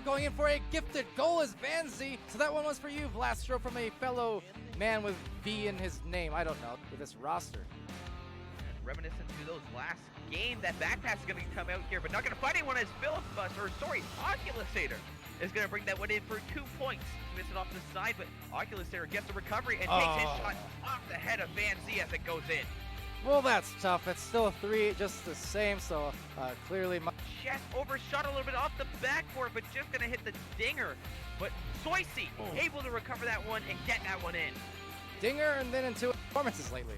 going in for a gifted goal is Vanzi. So that one was for you, Blastro, from a fellow man with V in his name. I don't know, with this roster. Reminiscent to those last game, that back pass is going to come out here, but not going to find anyone as Oculusator is going to bring that one in for 2 points. Miss it off the side, but Oculusator gets the recovery and takes his shot off the head of Van Z as it goes in. Well, that's tough. It's still 3, just the same, so clearly... Chest overshot a little bit off the backboard, but just going to hit the dinger. But Soisi able to recover that one and get that one in. Dinger and then into performances lately.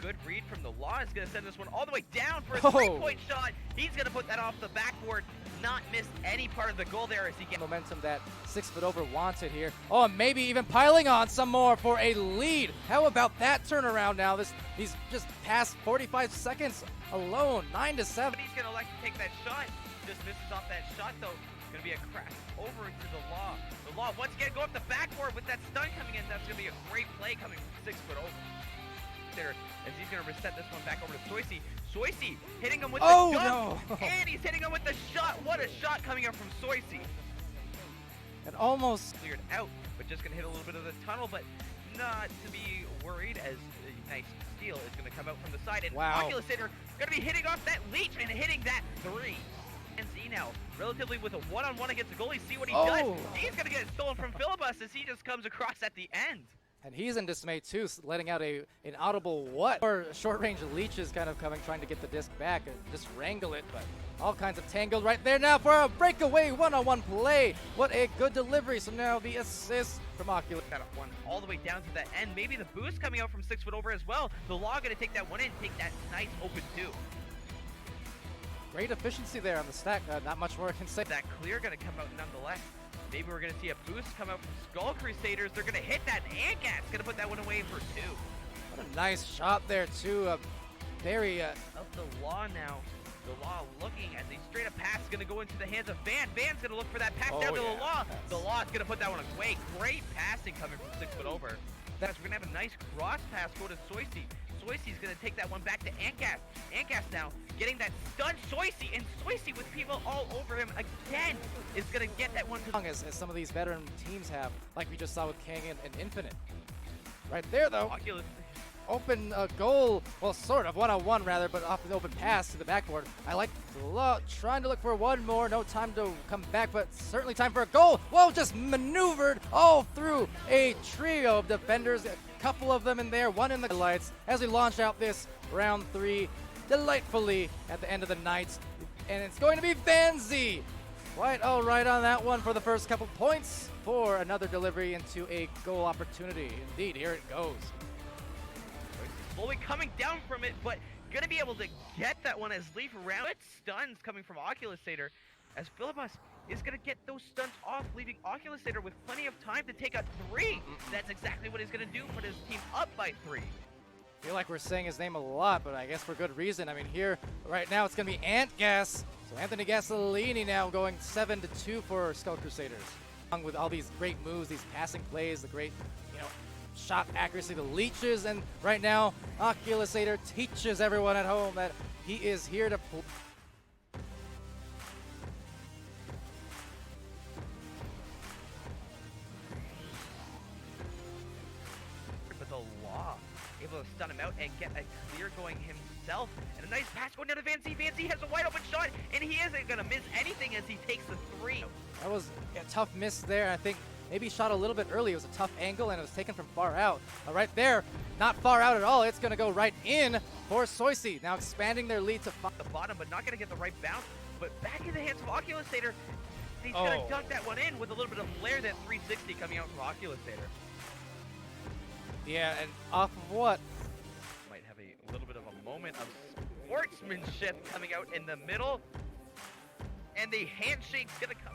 Good read from the Law is going to send this one all the way down for a 3-point shot. He's going to put that off the backboard, not miss any part of the goal there as he gets momentum that 6 foot over wanted here. Oh, and maybe even piling on some more for a lead. How about that turnaround now? He's just past 45 seconds alone, 9-7. He's going to elect to take that shot. Just misses off that shot though. It's going to be a crash over into the Law. The Law once again go up the backboard with that stun coming in. That's going to be a great play coming from 6 foot over. There, as he's going to reset this one back over to Soisi. Soisi hitting him with the jump, and he's hitting him with the shot. What a shot coming up from Soisi. And almost cleared out, but just going to hit a little bit of the tunnel, but not to be worried as a nice steal is going to come out from the side. And Oculusator going to be hitting off that leech and hitting that 3. And see now, relatively with a one-on-one against the goalie, see what he does. He's going to get it stolen from Philibus as he just comes across at the end. And he's in dismay too, letting out an audible what? Or short-range leeches kind of coming, trying to get the disc back and just wrangle it, but all kinds of tangled right there now for a breakaway one-on-one play. What a good delivery. So now the assist from Oculus. Got one all the way down to the end. Maybe the boost coming out from 6 foot over as well. The Law going to take that one in, take that nice open 2. Great efficiency there on the stack. Not much more I can say. That clear going to come out nonetheless. Maybe we're going to see a boost come out from Skull Crusaders. They're going to hit that, and Gat's going to put that one away for 2. What a nice shot there, too. Very... Of the Law now. The Law looking as a straight-up pass is going to go into the hands of Van. Van's going to look for that pass down to the Law. The Law is going to put that one away. Great passing coming from 6 foot over. We're going to have a nice cross pass go to Soisi. Soisi's going to take that one back to Angas. Angas now getting that stun Soisi, and Soisi with people all over him again is going to get that one to as some of these veteran teams have, like we just saw with Kang and Infinite. Right there, though. Oculus. Open goal, well, sort of, one-on-one rather, but off the open pass to the backboard. I like trying to look for one more. No time to come back, but certainly time for a goal. Whoa, just maneuvered all through a trio of defenders. A couple of them in there, one in the lights, as we launch out this round 3 delightfully at the end of the night. And it's going to be Vanzi. Quite all right on that one for the first couple points for another delivery into a goal opportunity. Indeed, here it goes. Slowly coming down from it, but going to be able to get that one as Leaf around. Good stuns coming from Oculusator, as Philibus is going to get those stuns off, leaving Oculusator with plenty of time to take a 3. That's exactly what he's going to do, put his team up by 3. I feel like we're saying his name a lot, but I guess for good reason. I mean, here, right now, it's going to be Antgas. So Anthony Gasolini now going 7-2 for Skull Crusaders. Along with all these great moves, these passing plays, the great, shot accuracy, the leeches, and right now, Oculusator teaches everyone at home that he is here to but the Law able to stun him out and get a clear going himself, and a nice pass going down to Van Z. Van Z has a wide open shot, and he isn't going to miss anything as he takes the 3. That was a tough miss there. I think maybe shot a little bit early. It was a tough angle, and it was taken from far out. Right there, not far out at all. It's going to go right in for Soisi. Now expanding their lead to the bottom, but not going to get the right bounce. But back in the hands of Oculusator, he's going to dunk that one in with a little bit of flair. That 360 coming out from Oculusator. Yeah, and off of what? Might have a little bit of a moment of sportsmanship coming out in the middle. And the handshake's going to come.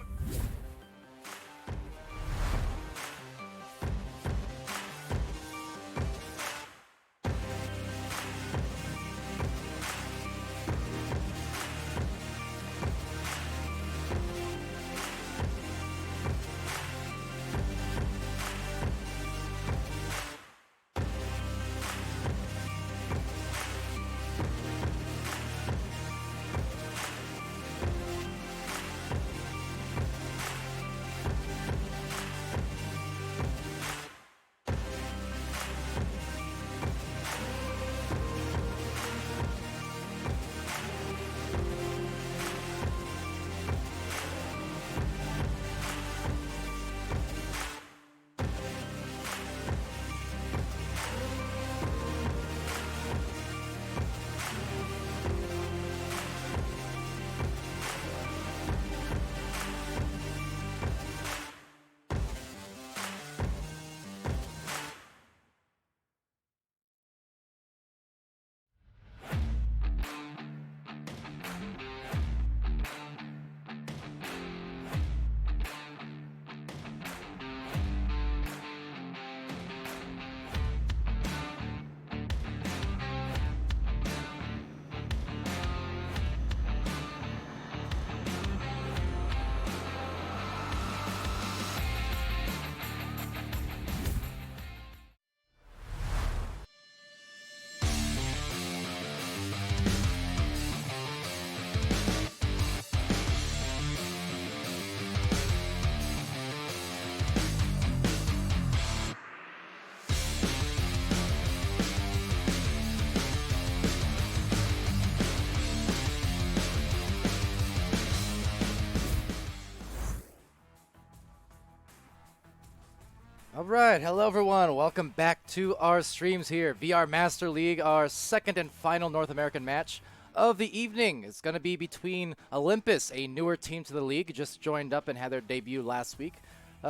All right, hello everyone. Welcome back to our streams here. VR Master League, our second and final North American match of the evening. It's going to be between Olympus, a newer team to the league, just joined up and had their debut last week,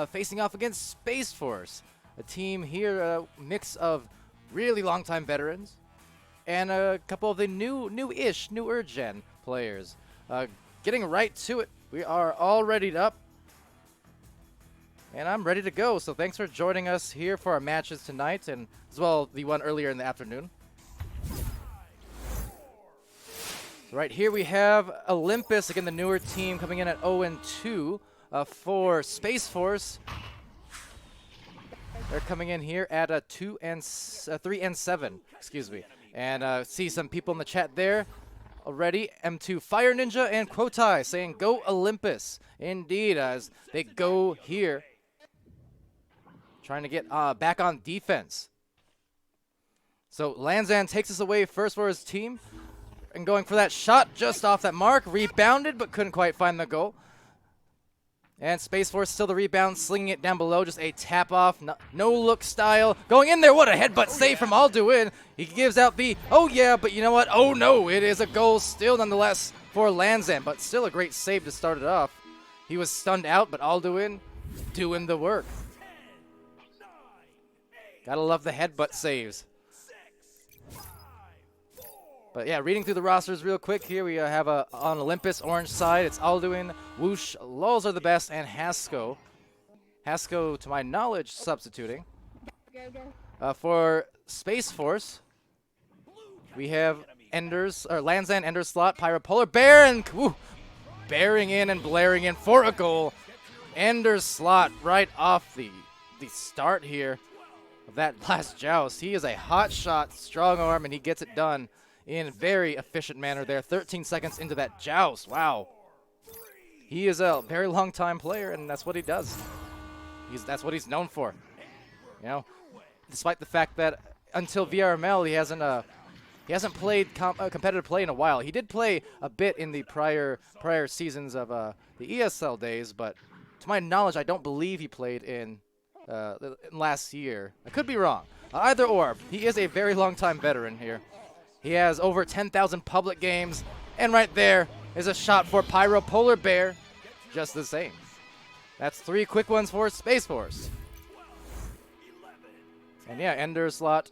facing off against Space Force, a team here, a mix of really long-time veterans and a couple of the newer gen players. Getting right to it, we are all readied up. And I'm ready to go, so thanks for joining us here for our matches tonight, and as well the one earlier in the afternoon. Right here we have Olympus, again the newer team, coming in at 0-2 for Space Force. They're coming in here at a 3-7, excuse me. And see some people in the chat there already. M2 Fire Ninja and Quotai saying go Olympus. Indeed, as they go here. Trying to get back on defense. So Lanzan takes us away first for his team. And going for that shot just off that mark. Rebounded, but couldn't quite find the goal. And Space Force still the rebound, slinging it down below. Just a tap off, no look style. Going in there, what a headbutt save from Alduin. He gives out the, oh yeah, but you know what? Oh no, it is a goal still nonetheless for Lanzan. But still a great save to start it off. He was stunned out, but Alduin doing the work. Gotta love the headbutt saves. But yeah, reading through the rosters real quick here, we have on Olympus, orange side, it's Alduin, Whoosh, Lulz are the best, and Hasko. Hasko, to my knowledge, substituting. For Space Force, we have Lanzan, Ender Slot, Pyro Polar Bear, and bearing in and blaring in for a goal. Ender Slot right off the start here of that last joust. He is a hot shot, strong arm, and he gets it done in a very efficient manner there. 13 seconds into that joust. Wow. He is a very long time player, and that's what he does. That's what he's known for. You know, despite the fact that until VRML he hasn't played competitive play in a while. He did play a bit in the prior seasons of the ESL days, but to my knowledge, I don't believe he played in last year. I could be wrong. Either or, he is a very long time veteran here. He has over 10,000 public games, and right there is a shot for Pyro Polar Bear, just the same. That's 3 quick ones for Space Force. And yeah, Ender Slot,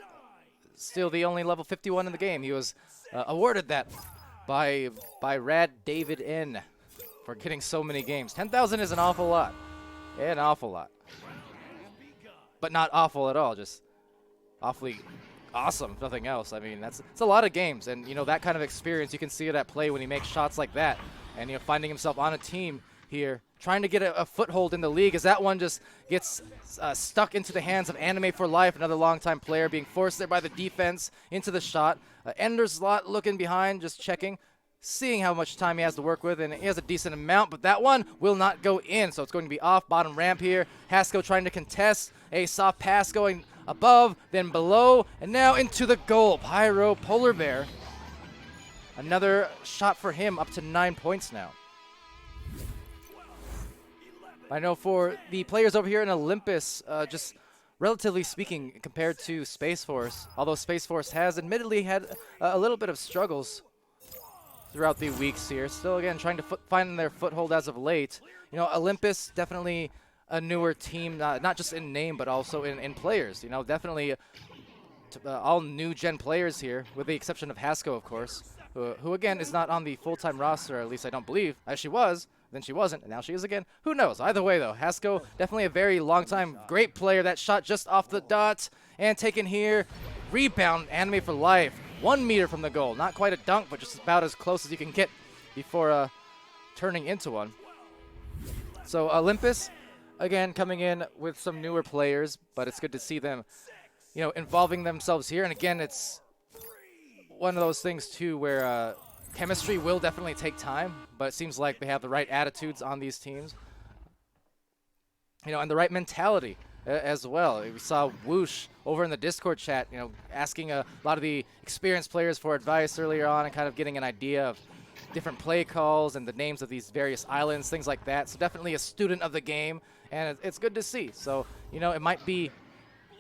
still the only level 51 in the game. He was awarded that by Rad David N for getting so many games. 10,000 is an awful lot. An awful lot. But not awful at all, just awfully awesome, if nothing else. I mean, it's a lot of games, and you know that kind of experience you can see it at play when he makes shots like that, and you know finding himself on a team here, trying to get a foothold in the league, as that one just gets stuck into the hands of Anime for Life, another longtime player being forced there by the defense into the shot. Ender Slot looking behind, just checking, seeing how much time he has to work with, and he has a decent amount, but that one will not go in, so it's going to be off bottom ramp here. Hasko trying to contest, a soft pass going above, then below, and now into the goal. Pyro Polar Bear. Another shot for him, up to 9 points now. I know for the players over here in Olympus, just relatively speaking, compared to Space Force, although Space Force has admittedly had a little bit of struggles throughout the weeks here, still again trying to find their foothold as of late. You know, Olympus definitely a newer team, not just in name, but also in players. You know, definitely all new gen players here, with the exception of Hasko, of course, who again is not on the full-time roster, at least I don't believe. As she was, then she wasn't, and now she is again. Who knows? Either way, though, Hasko, definitely a very long-time great player. That shot just off the dot, and taken here. Rebound, Anime for Life. 1 meter from the goal. Not quite a dunk, but just about as close as you can get before turning into one. So Olympus, again, coming in with some newer players, but it's good to see them, you know, involving themselves here. And again, it's one of those things, too, where chemistry will definitely take time, but it seems like they have the right attitudes on these teams. You know, and the right mentality as well. We saw Whoosh over in the Discord chat, you know, asking a lot of the experienced players for advice earlier on and kind of getting an idea of different play calls and the names of these various islands, things like that. So definitely a student of the game, and it's good to see. So, you know, it might be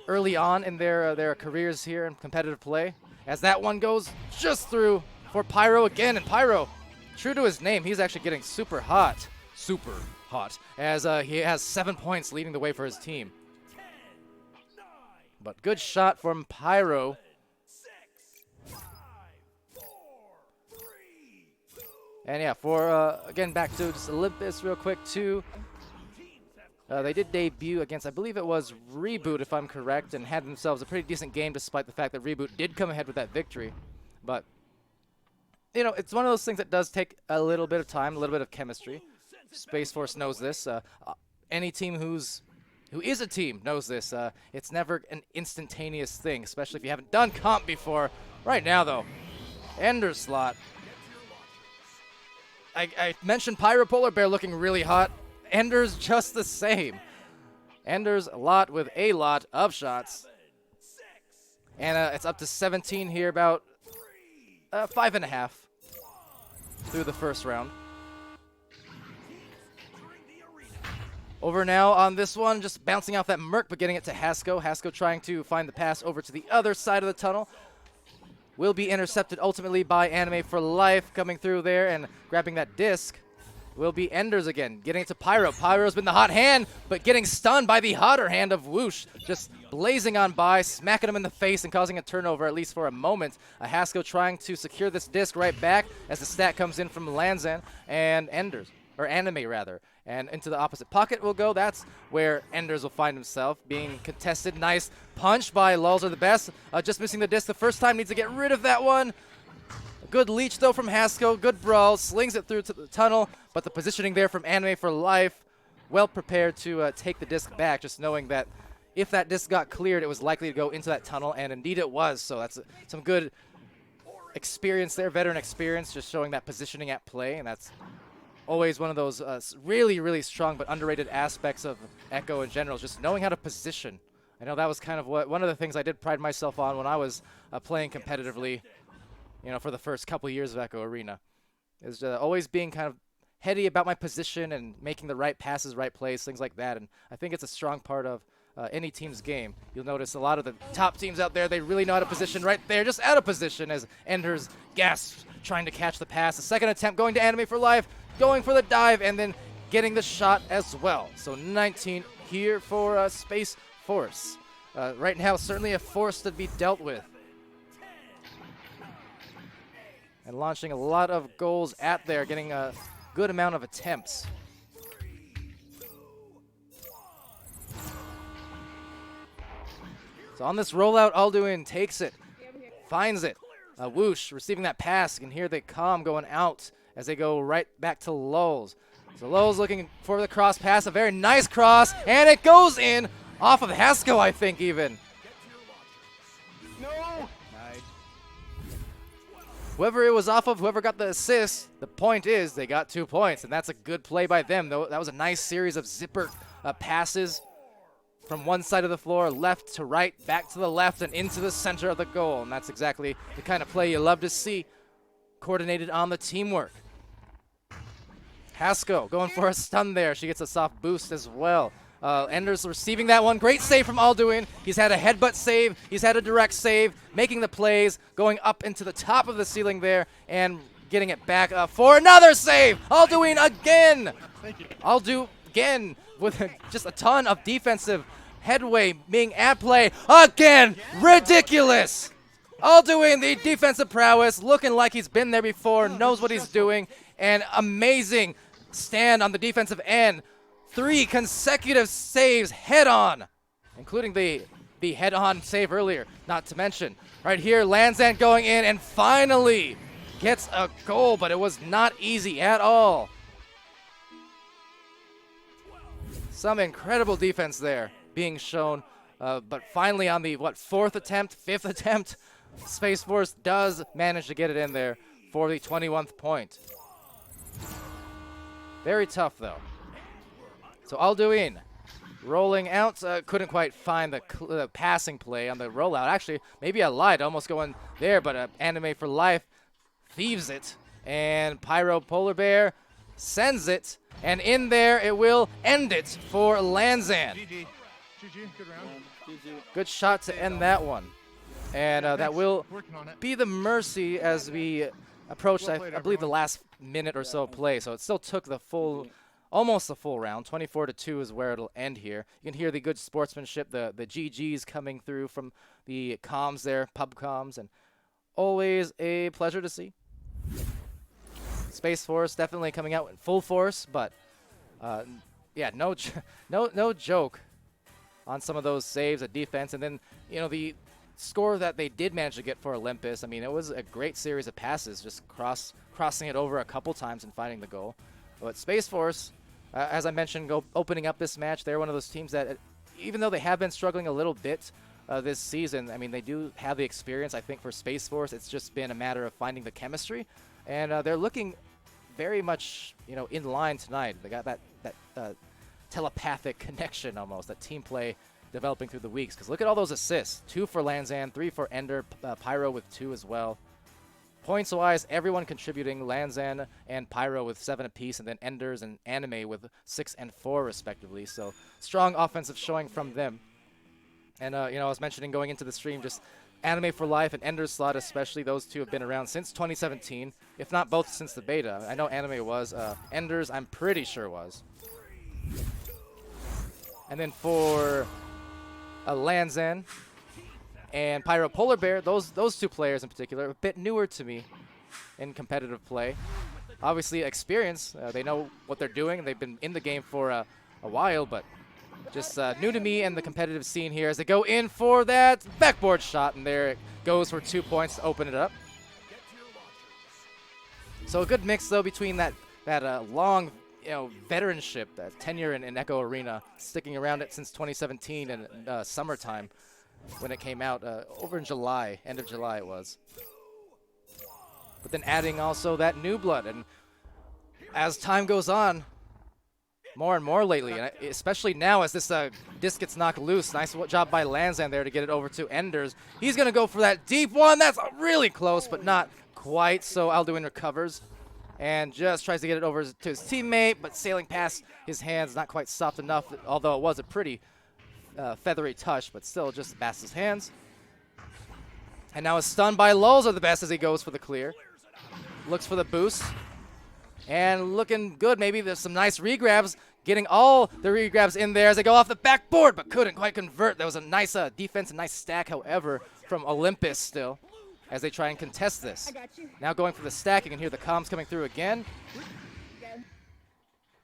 early on in their careers here in competitive play, as that one goes just through for Pyro again. And Pyro, true to his name, he's actually getting super hot, as he has 7 points leading the way for his team. But good shot from Pyro. And yeah, for, again, back to just Olympus real quick, too. They did debut against, I believe it was Reboot, if I'm correct, and had themselves a pretty decent game despite the fact that Reboot did come ahead with that victory. But, you know, it's one of those things that does take a little bit of time, a little bit of chemistry. Space Force knows this. Any team who is a team knows this. It's never an instantaneous thing, especially if you haven't done comp before. Right now, though, Ender slot. I mentioned Pyro Polar Bear looking really hot. Ender's just the same. Ender's a lot with a lot of shots. And it's up to 17 here, about 5.5 through the first round. Over now on this one, just bouncing off that Merc, but getting it to Hasko. Hasko trying to find the pass over to the other side of the tunnel. Will be intercepted ultimately by Anime for Life, coming through there and grabbing that disc. Will be Enders again, getting it to Pyro. Pyro's been the hot hand, but getting stunned by the hotter hand of Whoosh. Just blazing on by, smacking him in the face and causing a turnover, at least for a moment. Hasko trying to secure this disc right back as the stat comes in from Lanzan and Enders, or Anime rather. And into the opposite pocket will go. That's where Enders will find himself being contested. Nice punch by Lulz are the best. Just missing the disc the first time. Needs to get rid of that one. A good leech, though, from Hasko. Good brawl. Slings it through to the tunnel. But the positioning there from Anime for Life. Well prepared to take the disc back, just knowing that if that disc got cleared, it was likely to go into that tunnel. And indeed it was. So that's some good experience there. Veteran experience, just showing that positioning at play. And that's always one of those really, really strong but underrated aspects of Echo in general, just knowing how to position. I know that was kind of one of the things I did pride myself on when I was playing competitively, you know, for the first couple of years of Echo Arena, is always being kind of heady about my position and making the right passes, right plays, things like that. And I think it's a strong part of any team's game. You'll notice a lot of the top teams out there, they really know how to position right there, just out of position as Enders gasps, trying to catch the pass. The second attempt going to Anime for Life, going for the dive, and then getting the shot as well. So 19 here for Space Force. Right now, certainly a force to be dealt with. And launching a lot of goals at there, getting a good amount of attempts. So on this rollout, Alduin takes it, finds it. Whoosh receiving that pass, and here they come going out as they go right back to Lulz. So Lulz looking for the cross pass, a very nice cross, and it goes in off of Hasko, I think, even. No! Nice. Whoever it was off of, whoever got the assist, the point is they got 2 points, and that's a good play by them. Though that was a nice series of zipper passes from one side of the floor, left to right, back to the left, and into the center of the goal. And that's exactly the kind of play you love to see, coordinated on the teamwork. Hasko going for a stun there. She gets a soft boost as well. Enders receiving that one. Great save from Alduin. He's had a headbutt save. He's had a direct save, making the plays, going up into the top of the ceiling there, and getting it back for another save. Alduin again. Aldu again with just a ton of defensive headway being at play. Again, ridiculous. Alduin, the defensive prowess, looking like he's been there before, knows what he's doing, and amazing stand on the defensive end. 3 consecutive saves head-on, including the head-on save earlier, not to mention. Right here, Lanzan going in and finally gets a goal, but it was not easy at all. Some incredible defense there being shown, but finally on the, 4th attempt, 5th attempt, Space Force does manage to get it in there for the 21st point. Very tough, though. So Alduin rolling out, couldn't quite find the passing play on the rollout. Actually, maybe I lied, almost going there, but Anime for Life thieves it And Pyro Polar Bear sends it, and in there it will end it for Lanzan. GG. GG. Good round. Good shot to end that one. And that will Working on it. be the mercy as we approach, Well I played, believe, the everyone. last minute or so of play. So it still took the full, almost the full round. 24-2 is where it'll end here. You can hear the good sportsmanship, the GGs coming through from the comms there, pub comms, and always a pleasure to see. Space Force definitely coming out in full force, but yeah, no joke on some of those saves of defense. And then, you know, the score that they did manage to get for Olympus, I mean, it was a great series of passes, just crossing it over a couple times and finding the goal. But Space Force, as I mentioned, opening up this match, they're one of those teams that, even though they have been struggling a little bit this season, I mean, they do have the experience. I think for Space Force, it's just been a matter of finding the chemistry, and they're looking very much, you know, in line tonight. They got that telepathic connection almost, that team play developing through the weeks. Because look at all those assists. 2 for Lanzan, 3 for Ender, Pyro with 2 as well. Points-wise, everyone contributing. Lanzan and Pyro with 7 apiece, and then Enders and Anime with 6 and 4 respectively. So strong offensive showing from them. And, you know, I was mentioning going into the stream, just Anime for Life and Ender's Slot especially, those two have been around since 2017, if not both since the beta. I know Anime was. Enders, I'm pretty sure was. And then for Lanzan and Pyro Polar Bear, those two players in particular, a bit newer to me in competitive play. Obviously experience, they know what they're doing, they've been in the game for a while, but just new to me and the competitive scene here as they go in for that backboard shot, and there it goes for 2 points to open it up. So a good mix though between that long, you know, veteranship, that tenure in Echo Arena, sticking around it since 2017 and summertime when it came out over in July, end of July it was. But then adding also that new blood, and as time goes on, more and more lately, and especially now as this disc gets knocked loose. Nice job by Lanzan there to get it over to Enders. He's going to go for that deep one. That's really close, but not quite. So Alduin recovers and just tries to get it over to his teammate, but sailing past his hands, not quite soft enough, although it was a pretty feathery touch, but still just past his hands. And now his stun by Lulz are the best as he goes for the clear. Looks for the boost. And looking good. Maybe there's some nice regrabs. Getting all the regrabs in there as they go off the backboard, but couldn't quite convert. There was a nice defense, a nice stack, however, from Olympus still, as they try and contest this. Now going for the stack. You can hear the comms coming through again.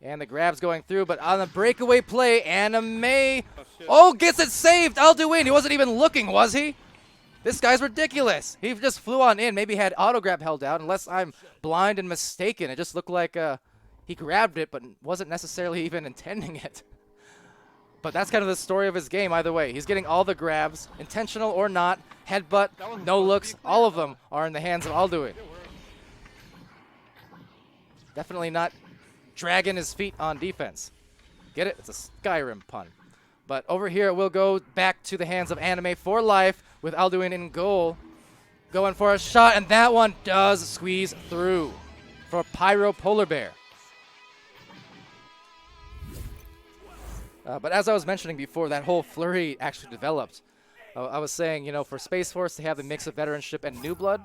And the grab's going through, but on the breakaway play, Anime, gets it saved. Alduin, he wasn't even looking, was he? This guy's ridiculous. He just flew on in, maybe had auto grab held out, unless I'm blind and mistaken. It just looked like he grabbed it, but wasn't necessarily even intending it. But that's kind of the story of his game either way. He's getting all the grabs, intentional or not, headbutt, no looks, all of them are in the hands of Alduin. Definitely not dragging his feet on defense. Get it? It's a Skyrim pun. But over here, it will go back to the hands of Anime for life with Alduin in goal. Going for a shot, and that one does squeeze through for Pyro Polar Bear. But as I was mentioning before, that whole flurry actually developed. I was saying, you know, for Space Force, they have the mix of veteranship and new blood.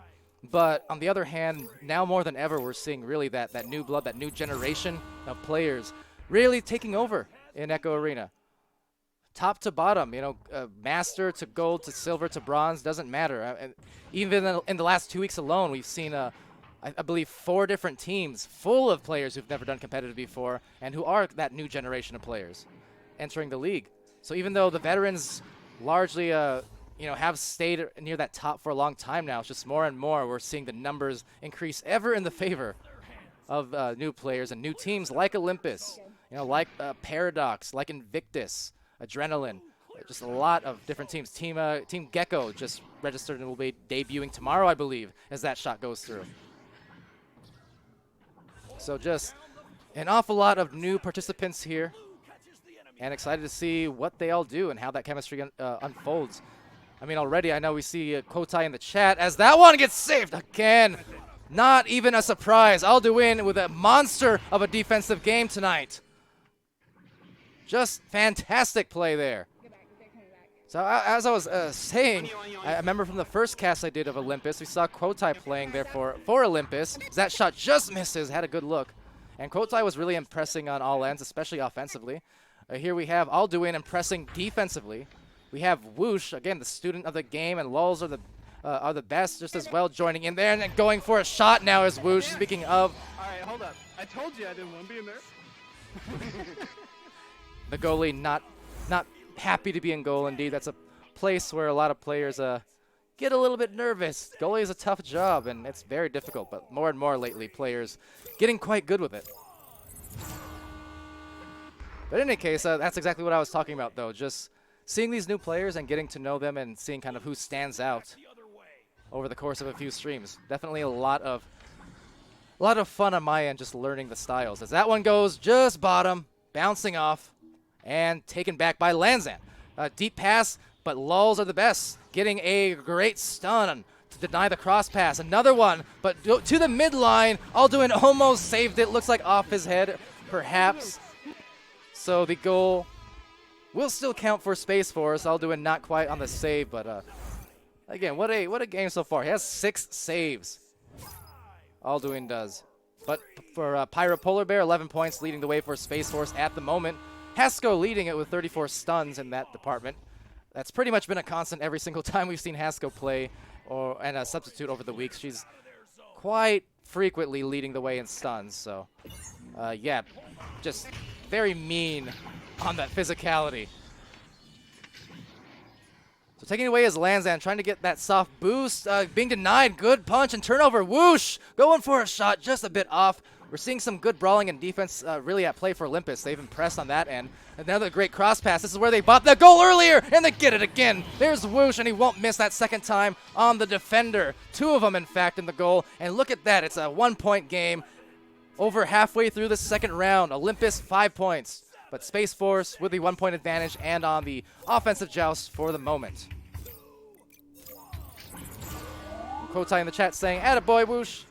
But on the other hand, now more than ever, we're seeing really that new blood, that new generation of players really taking over in Echo Arena. Top to bottom, you know, master to gold to silver to bronze, doesn't matter. Even in the last 2 weeks alone, we've seen, I believe, 4 different teams full of players who've never done competitive before and who are that new generation of players entering the league. So even though the veterans largely, you know, have stayed near that top for a long time now, it's just more and more we're seeing the numbers increase ever in the favor of new players and new teams like Olympus, you know, like Paradox, like Invictus, Adrenaline, just a lot of different teams. Team Gecko just registered and will be debuting tomorrow, I believe, as that shot goes through. So just an awful lot of new participants here, and excited to see what they all do and how that chemistry unfolds. I mean, already I know we see Kotai in the chat as that one gets saved again. Not even a surprise. Alduin with a monster of a defensive game tonight. Just fantastic play there. So as I was saying, I remember from the first cast I did of Olympus, we saw Quotai playing there for Olympus. That shot just misses, had a good look. And Quotai was really impressing on all ends, especially offensively. Here we have Alduin impressing defensively. We have Whoosh, again, the student of the game, and Lulz are the best just as well, joining in there. And then going for a shot now is Whoosh, speaking of. All right, hold up. I told you I didn't want to be in there. The goalie not happy to be in goal. Indeed, that's a place where a lot of players get a little bit nervous. Goalie is a tough job, and it's very difficult, but more and more lately, players getting quite good with it. But in any case, that's exactly what I was talking about, though. Just seeing these new players and getting to know them and seeing kind of who stands out over the course of a few streams. Definitely a lot of fun on my end just learning the styles. As that one goes just bottom, bouncing off, and taken back by Lanzan. Deep pass, but Lulz are the best. Getting a great stun to deny the cross pass. Another one, but to the midline. Alduin almost saved it. Looks like off his head, perhaps. So the goal will still count for Space Force. Alduin not quite on the save, but again, what a game so far. He has 6 saves. Alduin does. But for Pyro Polar Bear, 11 points, leading the way for Space Force at the moment. Hasko leading it with 34 stuns in that department. That's pretty much been a constant every single time we've seen Hasko play and a substitute over the weeks. She's quite frequently leading the way in stuns. So, yeah, just very mean on that physicality. So taking away is Lanzan, trying to get that soft boost. Being denied, good punch and turnover. Whoosh, going for a shot, just a bit off. We're seeing some good brawling and defense really at play for Olympus. They've impressed on that end. Another great cross pass. This is where they bought the goal earlier, and they get it again. There's Whoosh, and he won't miss that second time on the defender. 2 of them, in fact, in the goal. And look at that. It's a 1-point game. Over halfway through the second round. Olympus, 5 points. But Space Force with the 1-point advantage and on the offensive joust for the moment. Quotai in the chat saying, "Attaboy, Whoosh."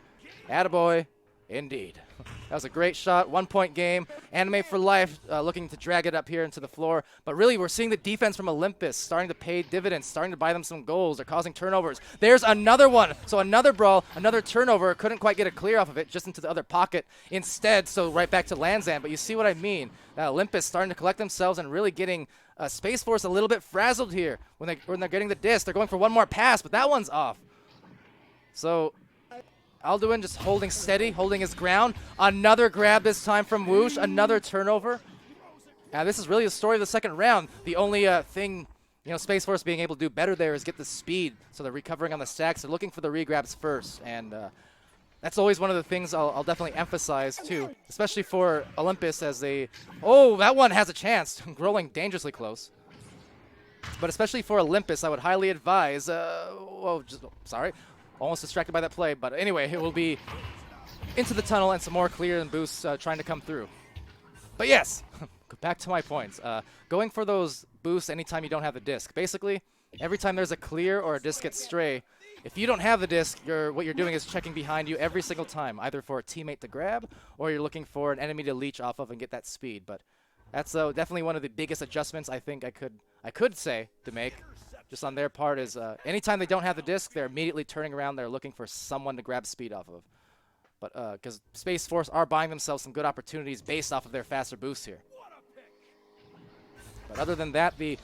Attaboy, indeed. That was a great shot, 1-point game. Anime for life, looking to drag it up here into the floor. But really, we're seeing the defense from Olympus starting to pay dividends, starting to buy them some goals. They're causing turnovers. There's another one. So another brawl, another turnover. Couldn't quite get a clear off of it, just into the other pocket instead. So right back to Lanzan. But you see what I mean. Olympus starting to collect themselves and really getting Space Force a little bit frazzled here. When they're getting the disc, they're going for one more pass, but that one's off. So Alduin just holding steady, holding his ground. Another grab this time from Whoosh. Another turnover. Now this is really the story of the second round. The only thing, Space Force being able to do better there is get the speed. So they're recovering on the stacks. They're looking for the regrabs first. And that's always one of the things I'll definitely emphasize too. Especially for Olympus as they... Oh, that one has a chance. Rolling dangerously close. But especially for Olympus, I would highly advise... sorry. Almost distracted by that play, but anyway, it will be into the tunnel and some more clear and boosts trying to come through. But yes, back to my points. Going for those boosts anytime you don't have the disc. Basically, every time there's a clear or a disc gets stray, if you don't have the disc, what you're doing is checking behind you every single time, either for a teammate to grab or you're looking for an enemy to leech off of and get that speed. But that's definitely one of the biggest adjustments I think I could say to make. Just on their part is anytime they don't have the disc, they're immediately turning around. They're looking for someone to grab speed off of. But because Space Force are buying themselves some good opportunities based off of their faster boosts here. But other than that, the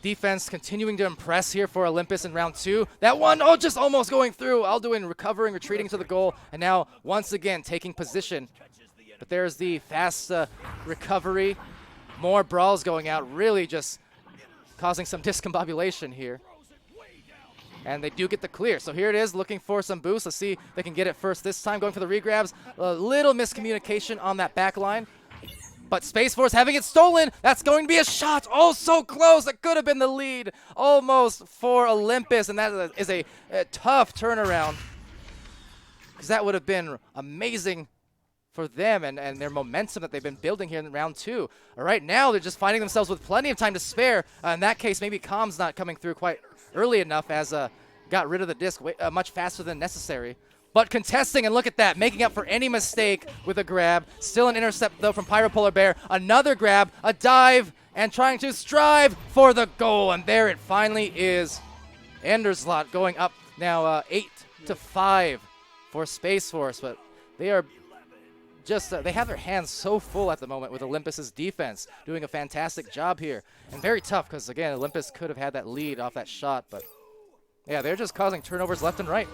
defense continuing to impress here for Olympus in round 2. That one, just almost going through. Alduin recovering, retreating to the goal, and now once again taking position. But there's the fast recovery. More brawls going out, really just causing some discombobulation here. And they do get the clear. So here it is, looking for some boost. Let's see if they can get it first this time. Going for the regrabs. A little miscommunication on that back line. But Space Force having it stolen. That's going to be a shot. Oh, so close. That could have been the lead almost for Olympus. And that is a tough turnaround. Because that would have been amazing for them and their momentum that they've been building here in round 2. Right now, they're just finding themselves with plenty of time to spare. In that case, maybe Com's not coming through quite early enough as got rid of the disc much faster than necessary. but contesting, and look at that, making up for any mistake with a grab. Still an intercept, though, from Pyro Polar Bear. Another grab, a dive, and trying to strive for the goal. And there it finally is. Enderslot going up now 8-5 for Space Force, but they are just, they have their hands so full at the moment with Olympus's defense, doing a fantastic job here. And very tough, because again, Olympus could have had that lead off that shot, but yeah, they're just causing turnovers left and right.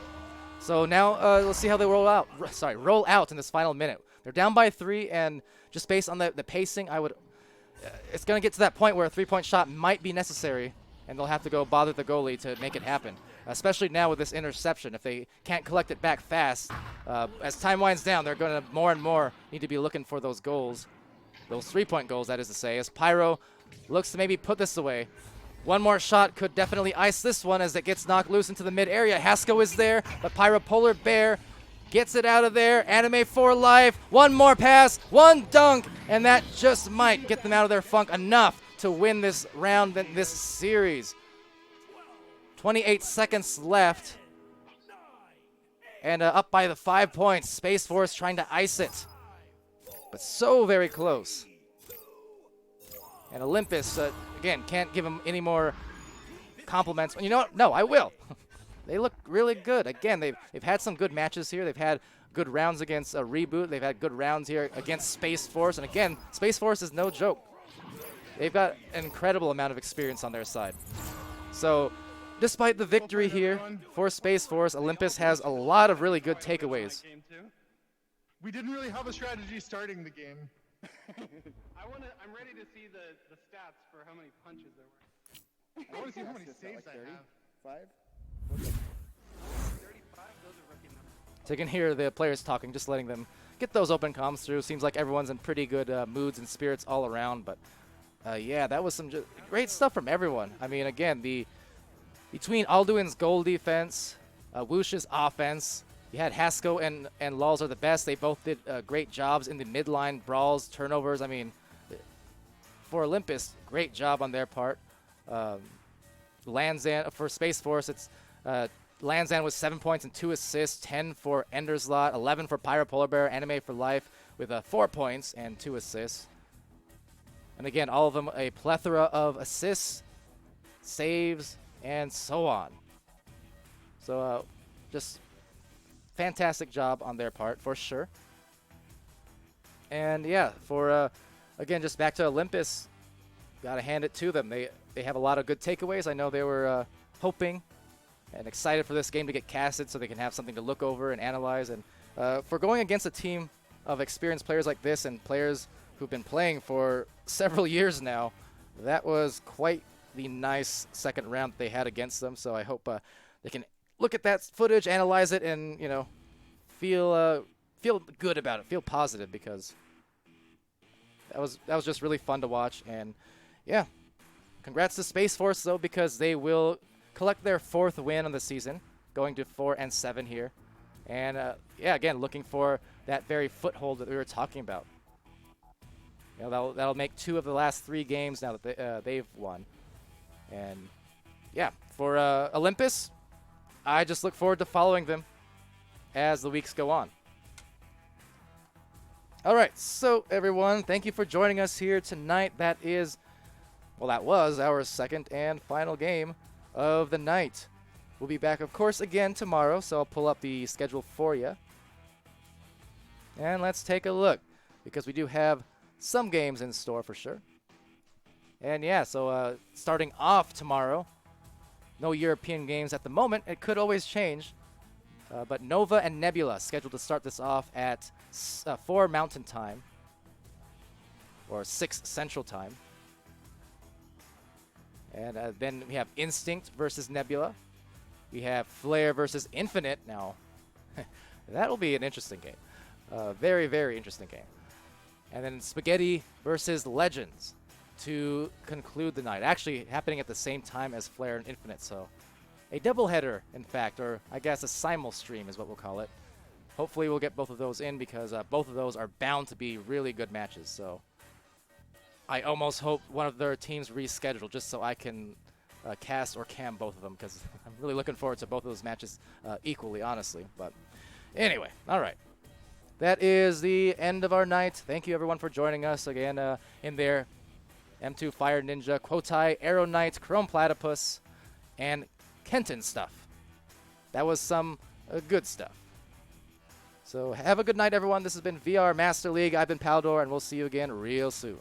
So now let's see how they roll out in this final minute. They're down by 3, and just based on the pacing, it's going to get to that point where a 3-point shot might be necessary, and they'll have to go bother the goalie to make it happen, especially now with this interception. If they can't collect it back fast, as time winds down, they're going to more and more need to be looking for those goals, those 3-point goals, that is to say, as Pyro looks to maybe put this away. One more shot could definitely ice this one as it gets knocked loose into the mid-area. Haskell is there, but Pyro Polar Bear gets it out of there. Anime for life. One more pass, one dunk, and that just might get them out of their funk enough to win this round, this series. 28 seconds left, and up by the 5 points. Space Force trying to ice it, but so very close. And Olympus, again, can't give them any more compliments. You know what? No, I will. They look really good. Again, they've had some good matches here. They've had good rounds against Reboot. They've had good rounds here against Space Force. And again, Space Force is no joke. They've got an incredible amount of experience on their side. So despite the victory here for Space Force, Olympus has a lot of really good takeaways. We didn't really have a strategy starting the game. I'm ready to see the stats for how many punches there were. I want to see how many saves I have. 35, those are rookie numbers. So you can hear the players talking, just letting them get those open comms through. Seems like everyone's in pretty good moods and spirits all around. But yeah, that was some great stuff from everyone. I mean, again, between Alduin's goal defense, Woosh's offense, you had Haskell and Lulz are the best. They both did great jobs in the midline brawls, turnovers. I mean, for Olympus, great job on their part. Lanzan for Space Force, it's Lanzan with 7 points and 2 assists, 10 for Enderslot, 11 for Pyro Polar Bear, Anime for Life with 4 points and 2 assists. And again, all of them a plethora of assists, saves, and so on. So just fantastic job on their part, for sure. And yeah, for again, just back to Olympus, got to hand it to them. They have a lot of good takeaways. I know they were hoping and excited for this game to get casted so they can have something to look over and analyze. And for going against a team of experienced players like this and players who've been playing for several years now, that was quite the nice second round that they had against them. So I hope they can look at that footage, analyze it, and feel good about it, feel positive, because that was just really fun to watch. And yeah, congrats to Space Force though, because they will collect their 4th win on the season, going to 4-7 here. And yeah, again, looking for that very foothold that we were talking about. That'll make 2 of the last 3 games now that they've won. And yeah, for Olympus, I just look forward to following them as the weeks go on. All right, so everyone, thank you for joining us here tonight. That was our 2nd and final game of the night. We'll be back, of course, again tomorrow, so I'll pull up the schedule for you. And let's take a look, because we do have some games in store for sure. And yeah, so starting off tomorrow, no European games at the moment. It could always change. But Nova and Nebula scheduled to start this off at 4 Mountain Time, or 6 Central Time. And then we have Instinct versus Nebula. We have Flare versus Infinite. Now, that'll be an interesting game. Very, very interesting game. And then Spaghetti versus Legends to conclude the night. Actually happening at the same time as Flare and Infinite, so a doubleheader, in fact, or I guess a simul stream is what we'll call it. Hopefully we'll get both of those in, because both of those are bound to be really good matches. So I almost hope one of their teams reschedule just so I can cast or cam both of them, because I'm really looking forward to both of those matches equally, honestly. But Anyway, all right. That is the end of our night. Thank you, everyone, for joining us again in there. M2 Fire Ninja, Quotai, Arrow Knight, Chrome Platypus, and Kenton stuff. That was some good stuff. So have a good night, everyone. This has been VR Master League. I've been Palidore, and we'll see you again real soon.